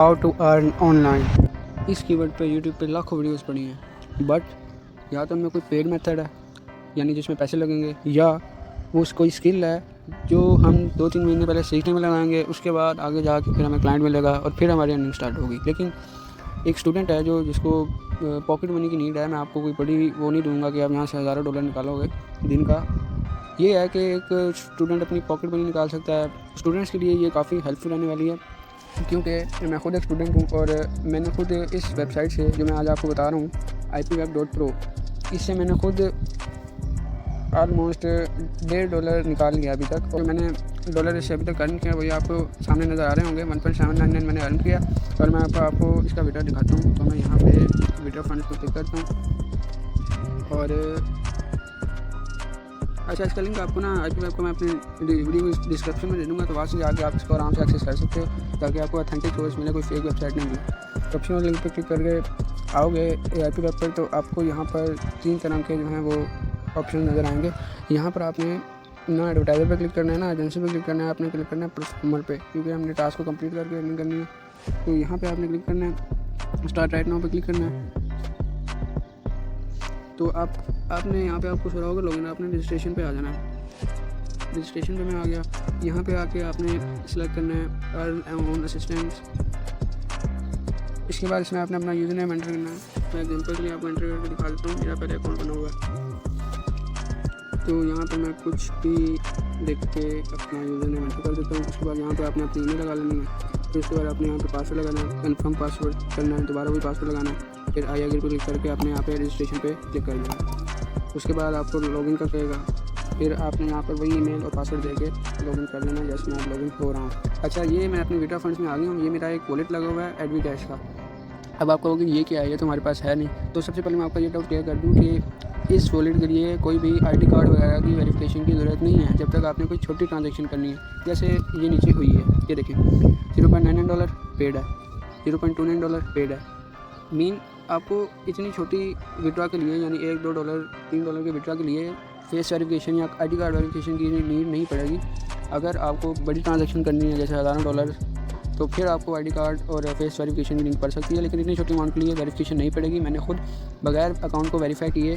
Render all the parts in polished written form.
How to earn online. इस keyword पे YouTube पे लाखों वीडियोस पड़ी हैं, बट या तो उनमें कोई पेड मेथड है यानी जिसमें पैसे लगेंगे, या वो कोई स्किल है जो हम 2-3 महीने पहले सीखने में लगाएंगे, उसके बाद आगे जाके फिर हमें क्लाइंट मिलेगा और फिर हमारी अर्निंग स्टार्ट होगी। लेकिन एक स्टूडेंट है जिसको पॉकेट मनी की नीड है, मैं आपको कोई बड़ी वो नहीं दूंगा कि आप यहाँ से हज़ारों डॉलर निकालोगे दिन का। ये है कि एक स्टूडेंट अपनी पॉकेट मनी निकाल सकता है। स्टूडेंट्स के लिए ये काफ़ी हेल्पफुल रहने वाली है, क्योंकि मैं खुद एक स्टूडेंट हूँ और मैंने खुद इस वेबसाइट से, जो मैं आज आपको बता रहा हूँ, ipweb.pro, इससे मैंने खुद ऑलमोस्ट $1.5 निकाल लिया अभी तक। और मैंने डॉलर इससे अभी तक अर्न किया, वही आपको सामने नज़र आ रहे होंगे। 1.799 मैंने अर्न किया और मैं आपको इसका वीडियो दिखाता हूँ। तो मैं यहाँ पे वीडियो फंड्स को क्लिक करता हूँ और अच्छा, इसका लिंक आपको ना ipweb को मैं अपने वीडियो डिस्क्रिप्शन में दे दूँगा, तो वहाँ से जाके आप इसको आराम से एक्सेस कर सकते हो ताकि आपको ऑथेंटिक सोर्स मिले, कोई फेक वेबसाइट नहीं मिले। तो ऑप्शनल लिंक पर क्लिक करके आओगे ipweb पर, तो आपको यहाँ पर 3 तरह के जो हैं वो ऑप्शन नज़र आएंगे। यहाँ पर आपने ना एडवर्टाइजर पर क्लिक करना है, ना एजेंसी पर क्लिक करना है, आपने क्लिक करना है परफॉर्मर पे, क्योंकि हमने टास्क को कंप्लीट करके अर्निंग करनी है। तो यहाँ पे आपने क्लिक करना है, स्टार्ट राइट नाउ पे क्लिक करना है। तो आपने यहाँ पे आपको हो रहा होगा लॉगिन, आपने रजिस्ट्रेशन पे आ जाना है। रजिस्ट्रेशन पे मैं आ गया। यहाँ पे आके आपने सेलेक्ट करना है अर्न ऑन असिस्टेंस। इसके बाद इसमें आपने अपना यूज़र नेम एंटर करना है। मैं एग्जांपल के लिए आपको एंटर करके दिखा देता हूँ। मेरा पहले अकाउंट बना हुआ है, तो यहाँ पर मैं कुछ भी लिख के अपना यूज़र नेम एंटर कर देता हूँ। उसके बाद यहाँ पर आपने अपनी ईमेल लगा लेनी है। फिर उसके बाद आपने यहाँ पे पासवर्ड लगाना है, कन्फर्म पासवर्ड करना है, दोबारा वही पासवर्ड लगाना है। फिर आई एग्री पर क्लिक करके आपने यहाँ पे रजिस्ट्रेशन पे क्लिक कर देना। उसके बाद आपको लॉगिन का कहेगा, फिर आपने यहाँ पर वही ईमेल और पासवर्ड देके लॉगिन कर लेना, जैसे मैं लॉगिन हो रहा हूँ। अच्छा, ये मैं अपने वीटा फंड्स में आ गया हूँ। ये मेरा एक वॉलेट लगा हुआ है एडवी कैश का। अब आप कहोगे ये क्या है, ये तो हमारे पास है नहीं। तो सबसे पहले मैं आपका ये डाउट क्लियर कर दूँ कि इस वॉलेट के लिए कोई भी ID कार्ड वगैरह की वेरिफिकेशन की ज़रूरत नहीं है, जब तक आपने कोई छोटी ट्रांजैक्शन करनी है। जैसे ये नीचे हुई है, ये देखें, $0.99 पेड है, $0.29 पेड है। मीन आपको इतनी छोटी विड्रॉ के लिए, यानी $1, $2, $3 के विड्रॉ के लिए फेस वेरिफिकेशन या ID कार्ड वेरिफिकेशन की नीड नहीं पड़ेगी। अगर आपको बड़ी ट्रांजैक्शन करनी है जैसे हज़ारों डॉलर, तो फिर आपको ID कार्ड और फेस वेरिफिकेशन की नीड पड़ सकती है, लेकिन इतनी छोटी अमाउंट के लिए वेरिफिकेशन नहीं पड़ेगी। मैंने खुद बगैर अकाउंट को वेरीफाई किए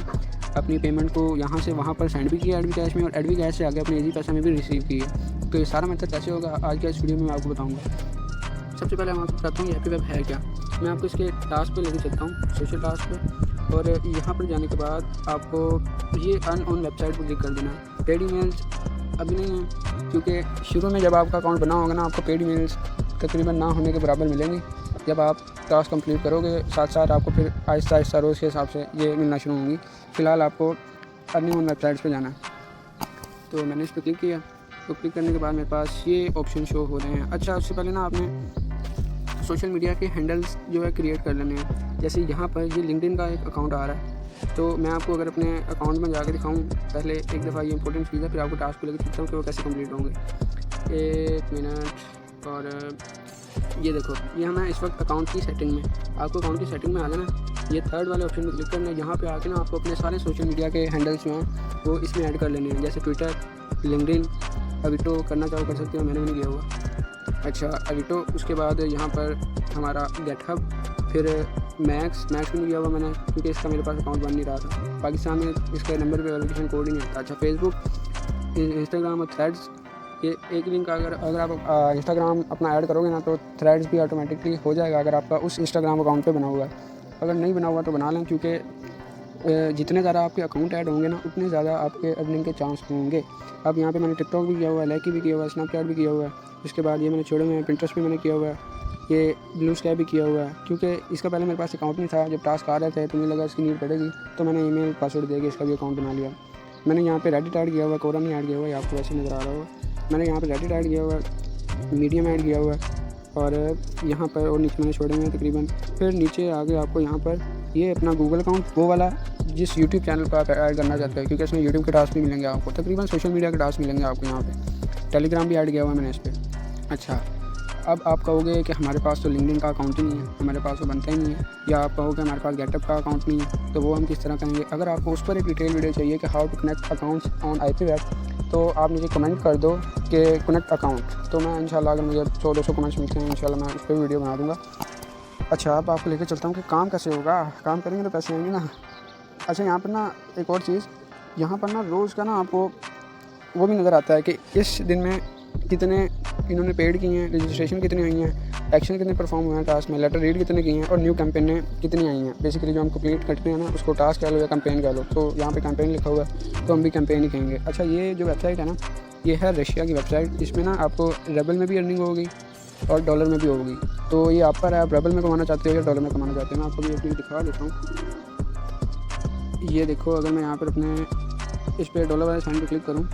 अपनी पेमेंट को यहाँ से वहाँ पर सेंड भी किया एडवी कैश में, और एडवी कैश से आगे अपने इजी पैसा में भी रिसीव किए। तो ये सारा मेथड कैसे होगा आज के इस वीडियो में मैं आपको बताऊँगा। सबसे पहले मैं आपको बताता हूँ ipweb है क्या। मैं आपको इसके टास्क पे लेके चलता हूँ, सोशल टास्क पे, और यहाँ पर जाने के बाद आपको ये अर्न ऑन वेबसाइट पर क्लिक कर देना है। पेड ईमेल्स अभी नहीं है, क्योंकि शुरू में जब आपका अकाउंट बना होगा ना, आपको पेड ईमेल्स तकरीबन ना होने के बराबर मिलेंगी। जब आप टास्क कंप्लीट करोगे, साथ साथ आपको फिर आहिस्ता आहिस्ता रोज़ के हिसाब से ये मिलना शुरू होंगी। फ़िलहाल आपको अर्निंग ऑन वेबसाइट्स पे जाना है। तो मैंने इस पर क्लिक किया, तो क्लिक करने के बाद मेरे पास ये ऑप्शन शो हो रहे हैं। अच्छा, उससे पहले ना आपने सोशल मीडिया के हैंडल्स जो है क्रिएट कर लेने हैं। जैसे यहाँ पर ये लिंक्डइन का एक अकाउंट आ रहा है, तो मैं आपको अगर अपने अकाउंट में जाकर दिखाऊँ, पहले एक दफ़ा ये इंपॉर्टेंट चीज़ है, फिर आपको टास्क को लेकर दिखाता हूँ कि वो कैसे कंप्लीट होंगे। 1 मिनट। और ये देखो, ये मैं इस वक्त अकाउंट की सेटिंग में, आपको अकाउंट की सेटिंग में आ जाना। ये थर्ड वाले ऑप्शन पर क्लिक करना है। यहाँ पे आके ना आपको अपने सारे सोशल मीडिया के हैंडल्स जो हैं वो इसमें ऐड कर लेने हैं, जैसे ट्विटर, लिंक्डइन, अविटो करना चाहो कर सकते हो, मैंने भी नहीं किया हुआ। अच्छा, अविटो, उसके बाद यहाँ पर हमारा गेटहब, फिर मैक्स भी नहीं किया हुआ मैंने, क्योंकि इसका मेरे पास अकाउंट बन नहीं रहा था। पाकिस्तान में इसके नंबर पर वेरिफिकेशन कोड ही नहीं आता। अच्छा, फेसबुक, इंस्टाग्राम और थ्रेड्स, ये एक लिंक अगर आप इंस्टाग्राम अपना ऐड करोगे ना, तो थ्रेड्स भी ऑटोमेटिकली हो जाएगा अगर आपका उस इंस्टाग्राम अकाउंट पे बना हुआ है। अगर नहीं बना हुआ तो बना लें, क्योंकि जितने ज़्यादा आपके अकाउंट ऐड होंगे ना, उतने ज़्यादा आपके अर्निंग के चांस होंगे। अब यहाँ पे मैंने टिकटॉक भी किया हुआ है, लाइकी भी किया हुआ है, स्नैपचैट भी किया हुआ है। उसके बाद ये मैंने छोड़े हुए हैं, पिंटरेस्ट भी मैंने किया हुआ है, ये ब्लू स्काई भी किया हुआ है। क्योंकि इसका पहले मेरे पास अकाउंट नहीं था, जब टास्क आ रहे थे तो मुझे लगा इसकी नीड पड़ेगी, तो मैंने ईमेल पासवर्ड दे के इसका भी अकाउंट बना लिया। मैंने यहाँ पे रेडिट ऐड किया हुआ है, कोरा नहीं ऐड किया हुआ है, आपको वैसे नज़र आ रहा होगा। मैंने यहाँ पे रेडिट ऐड किया हुआ है, मीडियम ऐड किया हुआ है, और यहाँ पर और नीचे मैंने छोड़े हुए हैं तकरीबन। फिर नीचे आगे आपको यहाँ पर ये अपना गूगल अकाउंट, वो वाला जिस यूट्यूब चैनल पर आप ऐड करना चाहते हैं, क्योंकि इसमें यूट्यूब के टास्क भी मिलेंगे आपको, तकरीबन सोशल मीडिया के टास्क मिलेंगे आपको यहाँ पे। टेलीग्राम भी ऐड किया हुआ है मैंने इस पर। अच्छा, अब आप कहोगे कि हमारे पास तो लिंक्डइन का अकाउंट ही नहीं है, हमारे पास वो बनता ही नहीं है, या आप कहोगे हमारे पास गेटअप का अकाउंट नहीं है, तो वो हम किस तरह करेंगे। अगर आपको उस पर एक डिटेल वीडियो चाहिए कि how to connect accounts on ipweb, तो आप मुझे कमेंट कर दो कि कनेक्ट अकाउंट, तो मैं इंशाल्लाह अगर मुझे 100-200 कमेंट्स मिलते हैं इंशाल्लाह मैं उस पर वीडियो बना दूँगा। अच्छा, अब आपको लेकर चलता हूँ कि काम कैसे होगा। काम करेंगे तो पैसे आएंगे ना। अच्छा, यहाँ पर ना एक और चीज़, यहाँ पर ना रोज़ का ना आपको वो भी नज़र आता है कि इस दिन में कितने इन्होंने पेड किए हैं, रजिस्ट्रेशन कितनी हुई हैं, एक्शन कितने परफॉर्म हुए हैं टास्क में, लेटर रीड कितने किए हैं और न्यू कैंपेनें कितनी आई हैं। बेसिकली जो हम कंप्लीट करते हैं ना उसको टास्क कह लो या कैंपेन कह लो, तो यहाँ पे कैंपेन लिखा हुआ है तो हम भी कैंपेन ही कहेंगे। अच्छा, ये जो वेबसाइट है ना, ये है रशिया की वेबसाइट। इसमें ना आपको रेबल में भी अर्निंग होगी और डॉलर में भी होगी, तो ये आप पर है, आप रेबल में कमाना चाहते हो या डॉलर में कमाना चाहते हो। मैं आपको भी एक चीज़ दिखा देता हूँ। ये देखो, अगर मैं यहाँ पर अपने इस पर डॉलर वाले साइन पर क्लिक करूँ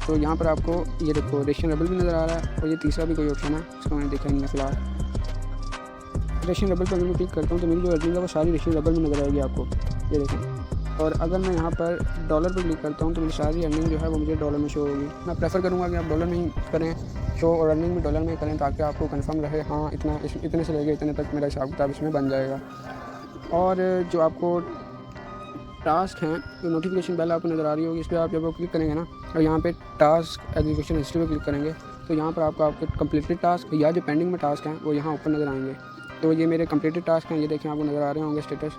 तो यहाँ पर आपको ये देखो रशियन रेबल भी नज़र आ रहा है और ये तीसरा भी कोई ऑप्शन है, इसको मैंने देखा नहीं है फिलहाल। रशियन रेबल पर अगर मैं क्लिक करता हूँ तो मेरी जो अर्निंग है वो सारी रशियन रेबल में नज़र आएगी आपको, ये देखें। और अगर मैं यहाँ पर डॉलर पर क्लिक करता हूँ तो मेरी सारी अर्निंग जो है वो मुझे डॉलर में शो होगी। मैं प्रेफर करूँगा कि आप डॉलर में ही करें शो और अर्निंग भी डॉलर में ही करें, ताकि आपको कंफर्म रहे हाँ इतने से लेके इतने तक मेरा हिसाब किताब इसमें बन जाएगा। और जो आपको टास्क हैं, जो नोटिफिकेशन बेल आपको नज़र आ रही होगी, इस पर आप जब क्लिक करेंगे ना और यहाँ पे टास्क एग्जीक्यूशन हिस्ट्री पे क्लिक करेंगे तो यहाँ पर आपको आपके कंप्लीटेड टास्क या जो पेंडिंग में टास्क हैं वो यहाँ ऊपर नज़र आएंगे। तो ये मेरे कंप्लीटेड टास्क हैं, ये देखें आपको नज़र आ रहे होंगे स्टेटस,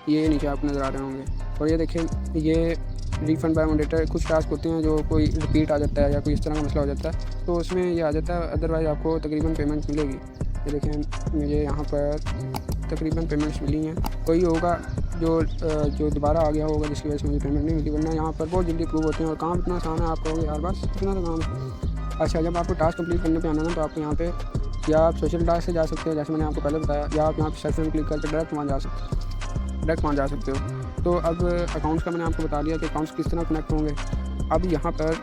ये नीचे आपको नज़र आ रहे होंगे। और ये देखें, ये रिफंड बाय मॉडरेटर, कुछ टास्क होते हैं जो कोई रिपीट आ जाता है या कोई इस तरह का मसला हो जाता है तो उसमें ये आ जाता है, अदरवाइज़ आपको तकरीबन पेमेंट मिलेगी। ये देखें, मुझे यहाँ पर तकरीबन पेमेंट्स मिली हैं। कोई होगा जो दोबारा आ गया होगा जिसकी वजह से मुझे पेमेंट नहीं मिली, वरना यहाँ पर बहुत जल्दी अप्रूव होते हैं और काम इतना आसान है। आप कहोगे यार बस इतना तो काम है। अच्छा, जब आपको टास्क कंप्लीट करने पे आना ना तो आपको यहाँ पे या आप सोशल टास्क से जा सकते हो, जैसे मैंने आपको पहले बताया, या आप यहाँ पे सर्च में क्लिक करके डायरेक्ट वहाँ जा सकते हो। तो अब अकाउंट्स का मैंने आपको बता दिया कि अकाउंट्स किस तरह कनेक्ट होंगे। अब यहाँ पर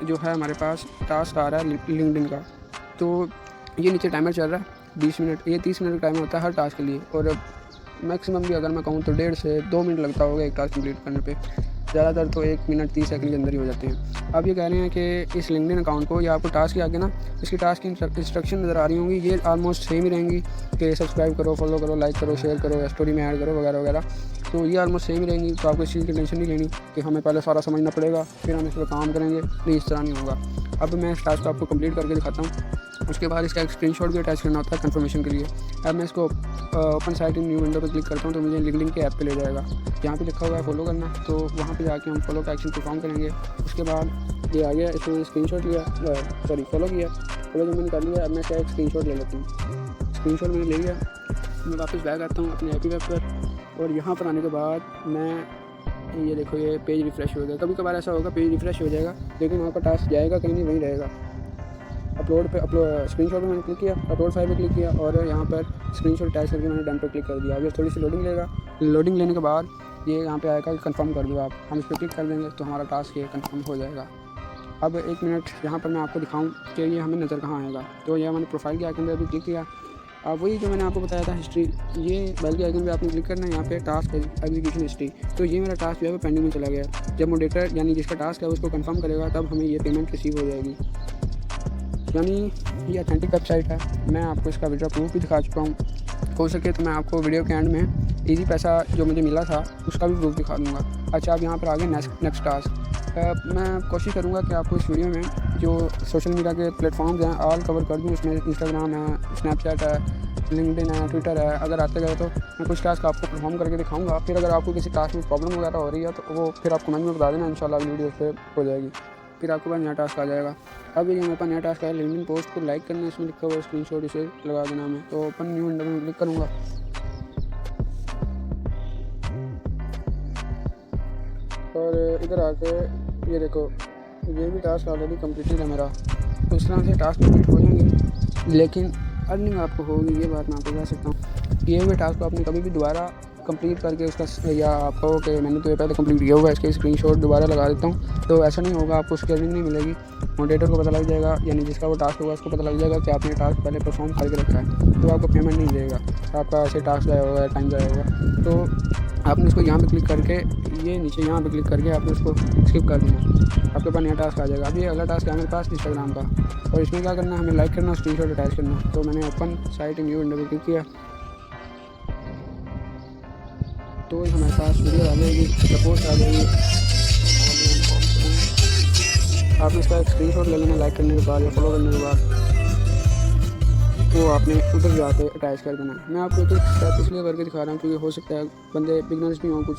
जो है हमारे पास टास्क आ रहा है लिंक्डइन का, तो ये नीचे टाइमर चल रहा है 20 मिनट, ये 30 मिनट का टाइमर होता है हर टास्क के लिए, और मैक्सिमम भी अगर मैं कहूँ तो 1.5 से 2 मिनट लगता होगा एक टास्क कंप्लीट करने पे, ज़्यादातर तो 1 मिनट 30 सेकंड के अंदर ही हो जाते हैं। अब ये कह रहे हैं कि इस लिंक्डइन अकाउंट को या आपको टास्क के आगे ना इसकी टास्क की इंस्ट्रक्शन नज़र आ रही होंगी, ये ऑलमोस्ट सेम ही रहेंगी कि सब्सक्राइब करो, फॉलो करो, लाइक करो, शेयर करो, स्टोरी में ऐड करो वगैरह वगैरह, तो ये ऑलमोस्ट सेम ही रहेंगी। तो आपको इस चीज़ की टेंशन नहीं लेनी कि हमें पहले सारा समझना पड़ेगा फिर हम इस पर काम करेंगे, नहीं, इस तरह नहीं होगा। अब मैं इस टास्क को आपको कंप्लीट करके दिखाता हूँ। उसके बाद इसका एक स्क्रीनशॉट भी अटैच करना होता है कंफर्मेशन के लिए। अब मैं इसको ओपन साइट इन न्यू विंडो पर क्लिक करता हूँ तो मुझे लिंक्डइन के ऐप पे ले जाएगा। यहाँ पे लिखा हुआ है फॉलो करना, तो वहाँ पे जाके हम फॉलो का एक्शन परफॉर्म करेंगे। उसके बाद ये आ गया, इसमें मैंने स्क्रीनशॉट लिया, फॉलो किया, फॉलो जो मैंने कर लिया। अब मैं क्या एक स्क्रीनशॉट ले लेता हूँ। स्क्रीनशॉट मैंने ले लिया, मैं वापस बैक आता हूँ अपने एपी वेब पर, और यहाँ पर आने के बाद मैं ये देखो ये पेज रिफ़्रेश हो गया। कभी कभार ऐसा होगा पेज रिफ़्रेश हो जाएगा लेकिन आपका टास्क जाएगा कहीं नहीं, वहीं रहेगा। अपलोड स्क्रीनशॉट पे मैंने क्लिक किया, अपलोड फाइल पे क्लिक किया और यहाँ पर स्क्रीनशॉट अटैच करके मैंने डन पे क्लिक कर दिया। अब ये थोड़ी सी लोडिंग लेगा, लोडिंग लेने के बाद ये यहाँ पे आएगा कि कंफर्म कर दो आप, हम इस पर क्लिक कर देंगे तो हमारा टास्क ये कंफर्म हो जाएगा। अब 1 मिनट यहाँ पर मैं आपको दिखाऊँ कि ये हमें नज़र कहाँ आएगा। तो ये मैंने प्रोफाइल के आइकन पे अभी क्लिक किया। अब वही जो मैंने आपको बताया था हिस्ट्री, ये बेल के आइकन पे आपने क्लिक करना है, यहाँ पे टास्क एग्जीक्यूशन हिस्ट्री। तो ये मेरा टास्क जो है वो पेंडिंग में चला गया। जब मॉडरेटर यानी जिसका टास्क है उसको कंफर्म करेगा तब हमें ये पेमेंट रिसीव हो जाएगी। यानी ये ऑथेंटिक वेबसाइट है। मैं आपको इसका विड्रॉ प्रूफ भी दिखा चुका हूँ, हो सके तो मैं आपको वीडियो के एंड में इजी पैसा जो मुझे मिला था उसका भी प्रूफ दिखा दूँगा। अच्छा, अब यहाँ पर आगे नेक्स्ट टास्क, मैं कोशिश करूँगा कि आपको इस वीडियो में जो सोशल मीडिया के प्लेटफॉर्म्स हैं ऑल कवर कर दूँ। इसमें इंस्टाग्राम है, स्नैपचैट है, लिंक्डइन है, ट्विटर है। अगर आते गए तो मैं कुछ टास्क आपको परफॉर्म करके दिखाऊंगा। फिर अगर आपको किसी टास्क में प्रॉब्लम वगैरह हो रही है तो वो फिर आप कमेंट में बता देना, इंशाल्लाह वीडियो पे हो जाएगी, फिर आपके पास नया टास्क आ जाएगा। अब ये मेरे पास नया टास्क है, लिंक्डइन पोस्ट को लाइक करना है, इसमें लिखा हुआ स्क्रीनशॉट इसे लगा देना हमें। तो ओपन न्यू विंडो में क्लिक करूँगा और इधर आके ये देखो ये भी टास्क ऑलरेडी कम्प्लीटेड है मेरा। तो इस तरह से टास्क कम्प्लीट हो जाएंगे लेकिन अर्निंग आपको होगी, ये बात मैं आपको बता सकता हूँ। किए हुए टास्क को आपने कभी भी दोबारा कंप्लीट करके उसका या आप कहो कि मैंने तो ये पहले कंप्लीट किया हुआ है, इसके स्क्रीनशॉट दोबारा लगा देता हूँ, तो ऐसा नहीं होगा, आपको उसकी अर्निंग नहीं मिलेगी। मॉडरेटर को पता लग जाएगा, यानी जिसका वो टास्क होगा उसको पता लग जाएगा कि आपने टास्क पहले परफॉर्म करके रखा है, तो आपको पेमेंट नहीं देगा, आपका ऐसे टास्क जाया होगा, टाइम जाया होगा। तो आपने उसको यहाँ पे क्लिक करके, ये नीचे यहाँ पे क्लिक करके आपने उसको स्किप कर देना, आपके पास नया टास्क आ जाएगा। अभी अगला टास्क है मेरे पास इंस्टाग्राम का, और इसमें क्या करना है, हमें लाइक करना, स्क्रीनशॉट अटैच करना। तो मैंने ओपन साइट इन न्यू विंडो पे क्लिक किया तो हमारे पास वीडियो आ जाएगी, पोस्ट आ जाएगी। आपने इसका एक स्क्रीनशॉट ले लेना लाइक करने के बाद या फॉलो करने के बाद, वो आपने उधर जाके अटैच कर देना है। मैं आपको एक स्टेप इसलिए करके दिखा रहा हूँ क्योंकि हो सकता है बंदे बिगनर्स भी हों, कुछ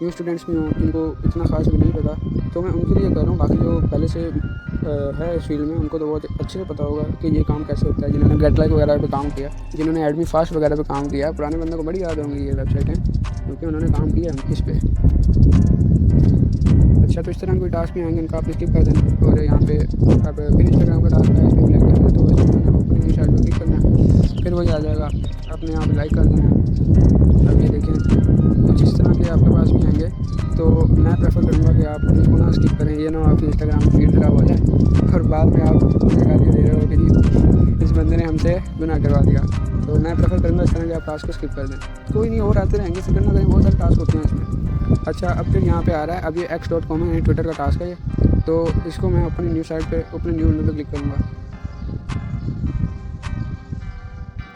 न्यू स्टूडेंट्स भी हों जिनको इतना खास भी नहीं पता, तो मैं उनके लिए कर रहा हूँ। बाकी जो पहले से है इस फील्ड में उनको तो बहुत अच्छे से पता होगा कि ये काम कैसे होता है, जिन्होंने गेटलाइक वगैरह पे काम किया, जिन्होंने एडमी फास्ट वगैरह पे काम किया। पुराने बंदे को बड़ी याद होंगी ये वेबसाइटें क्योंकि उन्होंने काम किया है इस पर। अच्छा, तो इस तरह कोई टास्क भी आएंगे उनका आप स्किप कर देना। और यहाँ पे आप फिर इंस्टाग्राम का टास्क है, इस पर लाइक करना, तो इसमें ओपनिंग साइड पर क्लिक करना, फिर वही आ जाएगा, अपने आप लाइक कर देना। अब ये देखें कुछ इस तरह के आपके पास भी आएंगे, तो मैं प्रेफर करूँगा कि आप उनको ना स्किप करें। ये ना आपकी इंस्टाग्राम फीड खराब हो जाए और बाद में आप गाली दे रहे हो कि जी इस बंदे ने हमसे गुनाह करवा दिया। तो मैं प्रेफर करूँगा इस तरह के आप टास्क को स्किप कर दें। कोई नहीं, और आते रहेंगे, फिक्र ना करें, बहुत सारे टास्क होते हैं इसमें। अच्छा, अब फिर यहाँ पे आ रहा है, अब ये x.com है, ट्विटर का टास्क है ये, तो इसको मैं अपनी न्यू साइट पे अपने न्यू विंडो पे क्लिक करूँगा,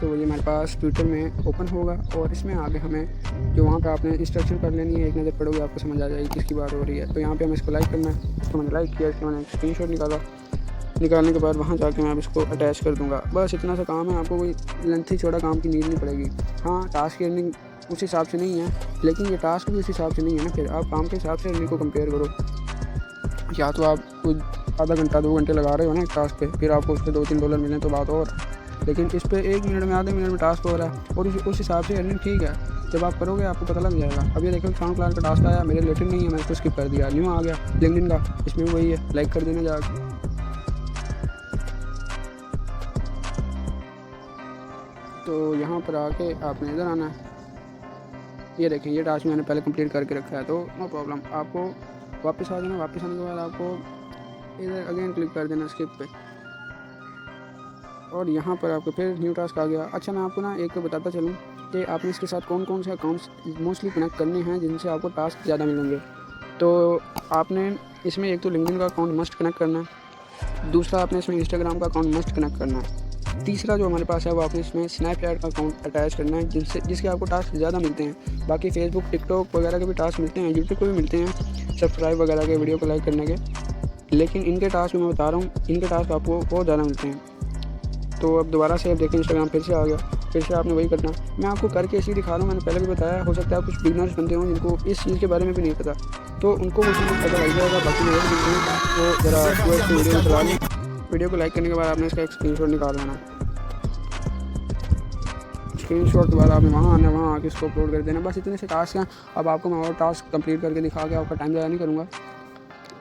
तो ये हमारे पास ट्विटर में ओपन होगा। और इसमें आगे हमें जो वहाँ पे आपने इंस्ट्रक्शन पढ़ लेनी है, एक नज़र पढ़ोगे आपको समझ आ जाएगी किसकी बात हो रही है। तो यहाँ पे हमें इसको लाइक करना है, इसको मैंने लाइक किया, इसको मैंने स्क्रीनशॉट निकालने के बाद वहाँ जाके मैं अब इसको अटैच कर दूँगा। बस इतना सा काम है, आपको कोई लेंथी छोटा काम की नीड नहीं पड़ेगी। हाँ, टास्क की अर्निंग उस हिसाब से नहीं है, लेकिन ये टास्क भी उस हिसाब से नहीं है ना। फिर आप काम के हिसाब से अर्निंग को कंपेयर करो। या तो आप आधा घंटा 2 घंटे लगा रहे हो ना एक टास्क पे, फिर आपको उस पर $2-3 मिलें तो बात और, लेकिन इस पे 1 मिनट में आधे मिनट में टास्क हो रहा है और उस हिसाब से अर्निंग ठीक है। जब आप करोगे आपको पता लग जाएगा। अब ये देखो साउंड क्लास का टास्क आया, मेरे रिलेटेड नहीं है, मैंने इसको स्किप कर दिया। न्यू आ गया लिंक्डइन का, इसमें भी वही है, लाइक कर देना जाके। तो यहाँ पर आके आपने इधर आना है। ये देखें ये टास्क मैंने पहले कंप्लीट करके रखा है, तो नो प्रॉब्लम। आपको वापस आ जाना, वापस आने के बाद आपको इधर अगेन क्लिक कर देना स्किप पे, और यहाँ पर आपको फिर न्यू टास्क आ गया। अच्छा, मैं आपको ना एक बताता चलूँ कि आपने इसके साथ कौन कौन से अकाउंट्स मोस्टली कनेक्ट करने हैं जिनसे आपको टास्क ज़्यादा मिलेंगे। तो आपने इसमें एक तो लिंक्डइन का अकाउंट मस्ट कनेक्ट करना है, दूसरा आपने इसमें इंस्टाग्राम का अकाउंट मस्ट कनेक्ट करना है, तीसरा जो हमारे पास है वो आपने इसमें स्नैपचैट का अकाउंट अटैच करना है जिसके आपको टास्क ज़्यादा मिलते हैं। बाकी फेसबुक, टिकटॉक वगैरह के भी टास्क मिलते हैं, यूट्यूब पे भी मिलते हैं सब्सक्राइब वगैरह के, वीडियो को लाइक करने के, लेकिन इनके टास्क मैं बता रहा हूँ, इनके टास्क आपको बहुत ज़्यादा मिलते हैं। तो अब दोबारा से आप देखें इंस्टाग्राम फिर से आ गया, फिर से आपने वही करना। मैं आपको करके इसी दिखा रहा हूँ, मैंने पहले भी बताया, हो सकता है आप कुछ बिगनर्स बनते हो जिनको इस चीज़ के बारे में भी नहीं पता, तो उनको कुछ पता लग जाएगा। बाकी मैं तो ज़रा वीडियो में चला लें। वीडियो को लाइक करने के बाद आपने इसका एक स्क्रीनशॉट निकाल लेना। स्क्रीनशॉट के बाद आपने वहाँ आना, वहाँ आके इसको अपलोड कर देना। बस इतने से टास्क हैं। अब आपको मैं और टास्क कंप्लीट करके दिखा के आपका टाइम ज़्यादा नहीं करूँगा,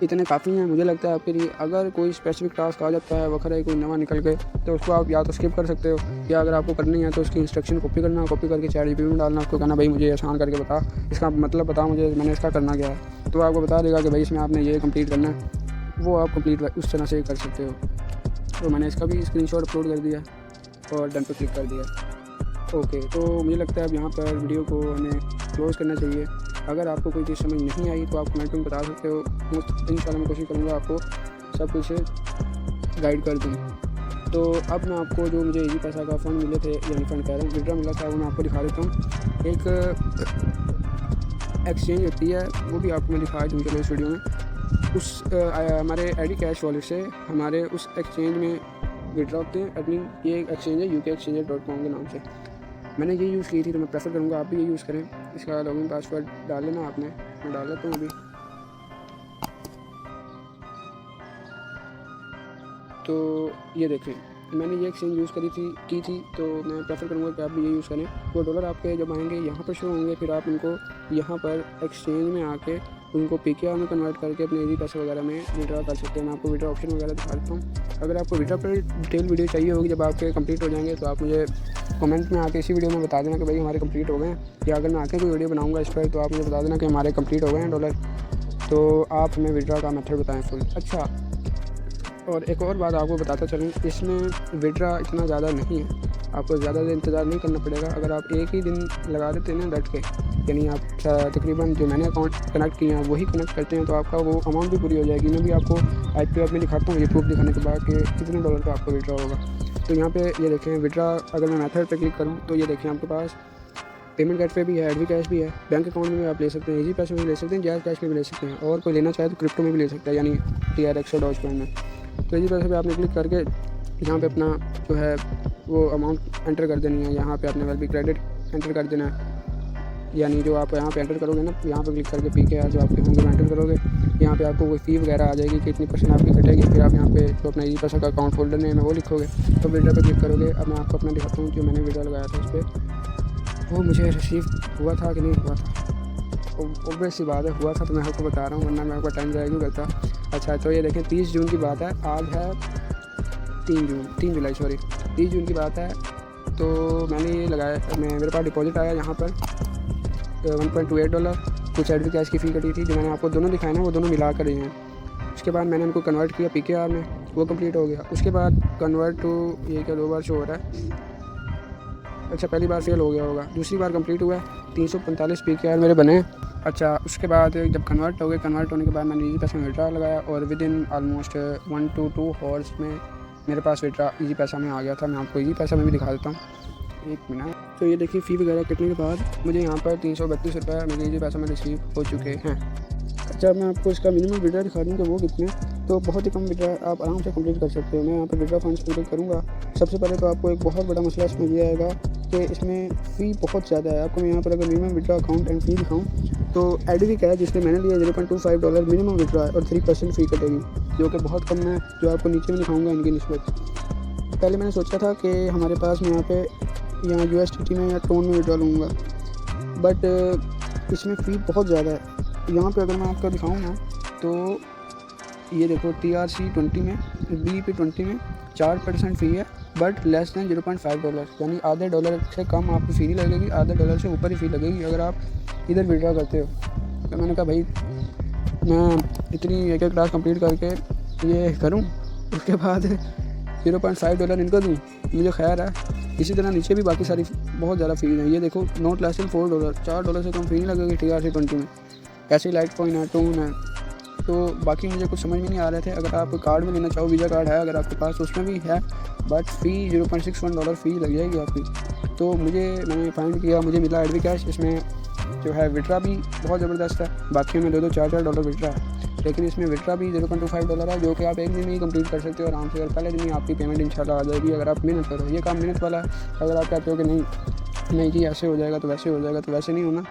इतने काफ़ी हैं मुझे लगता है आपके लिए। अगर कोई स्पेसिफिक टास्क आ जाता है वखर है कोई नवा निकल के, तो उसको आप या तो स्किप कर सकते हो, या अगर आपको करनी है तो उसकी इंस्ट्रक्शन कॉपी करना, कॉपी करके ChatGPT में डालना, उसको कहना भाई मुझे आसान करके बता, इसका मतलब बता मुझे, मैंने इसका करना क्या है, तो आपको बता देगा कि भाई इसमें आपने ये कंप्लीट करना है, वो आप कंप्लीट उस तरह से कर सकते हो। तो मैंने इसका भी स्क्रीनशॉट अपलोड कर दिया और डन पे क्लिक कर दिया। ओके, तो मुझे लगता है अब यहाँ पर वीडियो को हमें क्लोज़ करना चाहिए। अगर आपको कोई चीज़ समझ नहीं आई तो आप कमेंट में बता सकते हो, इंशाल्लाह मैं कोशिश करूँगा आपको सब कुछ गाइड कर दूँ। तो अब मैं आपको जो मुझे इजी पैसा का फ़ंड मिले थे, यानी फ़ंड कह रहा हूँ, विड्रॉ मिला था, वो मैं आपको दिखा देता हूँ। एक एक्सचेंज होती है, वो भी आपको मैं दिखा दूँ चलो इस वीडियो में। उस हमारे ID कैश वॉलेट से हमारे उस एक्सचेंज में विड्रॉ होते हैं अर्निंग। ये एक एक्सचेंज है ukexchanger.com के नाम से, मैंने ये यूज़ की थी, तो मैं प्रेफर करूँगा आप भी ये यूज़ करें। इसका लॉगिन पासवर्ड डाल लेना आपने, मैं डाल देता हूँ अभी। तो ये देखें मैंने ये एक्सचेंज यूज़ की थी, तो मैं प्रेफर करूँगा कि आप भी ये यूज़ करें। वो डॉलर आपके जब आएंगे यहाँ पर शो होंगे, फिर आप उनको यहाँ पर एक्सचेंज में आके उनको PKR में कन्वर्ट करके अपने इजी पैसे वगैरह में विड्रॉ कर सकते हैं। मैं आपको विड्रॉ ऑप्शन वगैरह दिखा देता हूँ। अगर आपको विड्रॉ पर डिटेल वीडियो चाहिए होगी जब आपके कंप्लीट हो जाएंगे, तो आप मुझे कमेंट में आके इसी वीडियो में बता देना कि भाई हमारे कंप्लीट हो गए हैं, या अगर मैं आके कोई वीडियो बनाऊँगा इस पर तो आप मुझे बता देना कि हमारे कंप्लीट हो गए हैं डॉलर, तो आप हमें विड्रॉ का मेथड बताएँ फुल। अच्छा, और एक और बात आपको बताता चलूँ, इसमें विड्रॉ इतना ज़्यादा नहीं है, आपको ज़्यादा देर इंतज़ार नहीं करना पड़ेगा। अगर आप एक ही दिन लगा देते हैं ना डट के, यानी आप तकरीबन जो मैंने अकाउंट कनेक्ट किए हैं वही कनेक्ट करते हैं, तो आपका वो अमाउंट भी पूरी हो जाएगी। मैं भी आपको IPO में दिखाता हूँ ये प्रूफ दिखाने के बाद कि कितने डॉलर का आपको विड्रॉ होगा। तो यहाँ पे ये देखें विड्रॉ, अगर मैं मेथड पे क्लिक करूँ तो ये देखें आपके पास पेमेंट गेटवे भी है, एडवी कैश भी है, बैंक अकाउंट में भी आप ले सकते हैं, इजी पैसे में भी ले सकते हैं, जायज़ कैश में भी ले सकते हैं, और कोई लेना चाहे तो क्रिप्टो में भी ले सकता है, यानी TRX और डॉज कॉइन में। तो इजी पैसे पे आपने क्लिक करके यहाँ पे अपना जो है वो अमाउंट एंटर कर देनी है। यहाँ पे आपने वेल बी क्रेडिट एंटर कर देना है, यानी जो आप यहाँ पे एंटर करोगे ना, यहाँ पे क्लिक करके PKR जो आपके होंगे एंटर करोगे, यहाँ पे आपको कोई फ़ी वगैरह आ जाएगी कि इतनी % आपकी कटेगी। फिर आप यहाँ पे जो अपना इजी पैसा का अकाउंट होल्डर नेम है वो लिखोगे, तो विड्रॉ पे क्लिक करोगे। अब मैं आपको अपना दिखाता हूँ जो मैंने विड्रॉ लगाया था उस पर वो मुझे रिसीव हुआ था कि नहीं हुआ था। ऑब्वियस सी बात है हुआ था, तो मैं आपको बता रहा हूँ, वरना मैं आपका टाइम ज़ाया क्यों करता। अच्छा, तो ये देखें 30 जून की बात है, आज है 3 जुलाई 30 जून की बात है। तो मैंने ये लगाया, मेरे पास डिपॉजिट आया यहाँ पर $1.28, कुछ एडवी कैश की फ़ी कटी थी, जो मैंने आपको दोनों दिखाए ना वो दोनों मिला कर ही हैं। उसके बाद मैंने उनको कन्वर्ट किया PKR में, वो कंप्लीट हो गया। उसके बाद कन्वर्ट टू, ये क्या 2 बार शो हो रहा है, अच्छा पहली बार फेल हो गया होगा, दूसरी बार कंप्लीट हुआ है, 345 PKR मेरे बने। अच्छा, उसके बाद जब कन्वर्ट हो गए, कन्वर्ट होने के बाद मैंने इजी पैसा में विड्रॉ लगाया और with in almost 1 to 2 hours में मेरे पास विड्रॉ इजी पैसा में आ गया था। मैं आपको इजी पैसा में भी दिखा देता हूँ, 1 मिनट। तो ये देखिए फ़ी वगैरह कटने के बाद मुझे यहाँ पर 332 रुपये मेरे इजी पैसा में रिसीव हो चुके हैं। अच्छा, मैं आपको इसका मिनिमम विड्रॉ दिखा दूँ कि वो कितने, तो बहुत ही कम विड्रॉ आप आराम से कंप्लीट कर सकते हो। मैं यहाँ पर विड्रॉ फंड्स कंप्लीट करूँगा। सबसे पहले तो आपको एक बहुत बड़ा मसला इसमें ये आएगा कि इसमें फ़ी बहुत ज़्यादा है। आपको मैं यहाँ पर अगर मिनिमम विड्रॉ अकाउंट एंड फ़ी दिखाऊँ तो एडवी का है, जिसमें मैंने लिया $0.25 मिनिमम विड्रॉ है और 3% फ़ी कटेगी, जो कि बहुत कम है, जो आपको नीचे में दिखाऊँगा इनकी निस्बत। पहले मैंने सोचा था कि हमारे पास मैं यहाँ USDT में या टोन में विड्रॉ लूँगा, बट इसमें फ़ी बहुत ज़्यादा है। यहाँ पे अगर मैं आपको दिखाऊँ ना, तो ये देखो TRC20 में, BEP20 में 4% फ़ी है, बट लेस दैन $0.5, यानी आधे डॉलर से कम आपको फ़ी नहीं लगेगी, आधे डॉलर से ऊपर ही फ़ी लगेगी अगर आप इधर विड्रॉ करते हो। तो मैंने कहा भाई मैं इतनी एक क्लास कंप्लीट करके ये करूँ, उसके बाद $0.5 इनको दूँ, मुझे खैर है। इसी तरह नीचे भी बाकी सारी बहुत ज़्यादा फ़ीस हैं। ये देखो नॉट लेस दैन $4, $4 से कम फ़ी नहीं लगेगी TRC20 में। ऐसे ही लाइट कॉइन है, टोन है, तो बाकी मुझे कुछ समझ में नहीं आ रहे थे। अगर आप कार्ड में लेना चाहो, वीज़ा कार्ड है अगर आपके पास, उसमें भी है, बट फ़ी $0.61 फ़ी लग जाएगी आपकी। तो मैंने फाइंड किया, मुझे मिला एडवी कैश, इसमें जो है विड्रॉ भी बहुत ज़बरदस्त है, बाकी में $2-2, $4-4 विड्रॉ है, लेकिन इसमें विड्रॉ भी $0.25 है, जो कि आप एक दिन में ही कंप्लीट कर सकते हो आराम से, और पहले दिन ही आपकी पेमेंट इंशाल्लाह आ जाएगी अगर आप मेहनत करो। ये काम मेहनत वाला है। अगर आप कहते हो कि नहीं जी ऐसे हो जाएगा तो वैसे हो जाएगा, तो वैसे नहीं होना।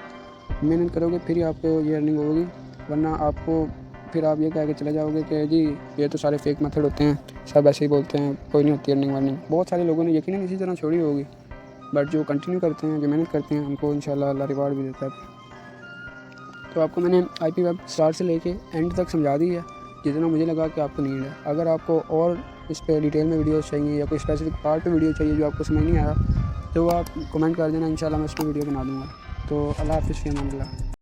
मेहनत करोगे फिर ही आपको ये अर्निंग होगी, वरना आपको फिर आप ये कह के चले जाओगे कि जी ये तो सारे फेक मेथड होते हैं, सब ऐसे ही बोलते हैं, कोई नहीं होती अर्निंग वर्निंग। बहुत सारे लोगों ने यकीनन इसी तरह छोड़ी होगी, बट जो कंटिन्यू करते हैं, जो मेहनत करते हैं, उनको इंशाल्लाह अल्लाह रिवार्ड भी देता है। तो आपको मैंने IP वेब स्टार्ट से लेके एंड तक समझा दी है, जितना मुझे लगा कि आपको नीड है। अगर आपको और इस पर डिटेल में वीडियोस चाहिए या कोई स्पेसिफिक पार्ट पे वीडियो चाहिए जो आपको समझ नहीं आया, तो आप कमेंट कर देना, इंशाल्लाह मैं उस पर वीडियो बना दूँगा। तो अल्लाह हाफ़िज़, फ़ी अमान अल्लाह।